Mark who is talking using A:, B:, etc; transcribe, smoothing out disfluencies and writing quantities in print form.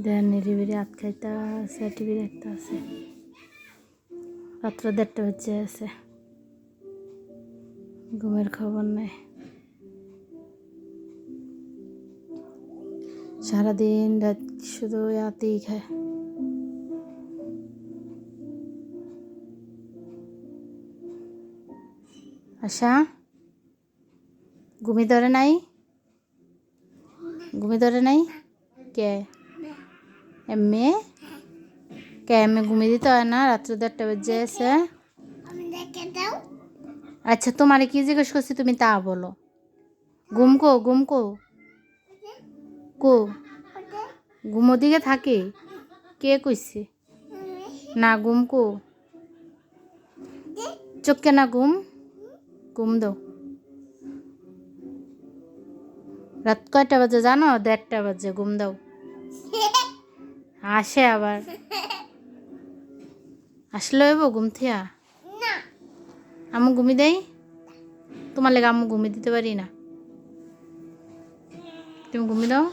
A: দেন নিরিবিরি হাত খাইতে আছে, টিভি দেখতে আছে। রাত্র 1:30 বেজে আছে, ঘুমের খবর নেই। সারাদিন রাত শুধু রাতেই খায়। আশা ঘুমি ধরে নাই? ঘুমি ধরে নাই কে? এমনি কে এমনি ঘুমিয়ে দিতে হয় না? রাত্র 1:30 বেজে আছে। আচ্ছা তোমারে কি জিজ্ঞেস করছি তুমি তা বলো। ঘুম কো? ঘুম কো? কো ঘুম ওদিকে থাকে? কে কইছে? না ঘুম কো? চোখকে না ঘুম? ঘুম দাও। রাত কয়টা বাজে জানো? 1:30 বাজে। ঘুম দাও। আসে আবার আসলে হইব ঘুম থিয়া? আম্মু ঘুমি দেই? তোমার লেগে আম্মু ঘুমি দিতে পারি না? তুমি ঘুমি দাও।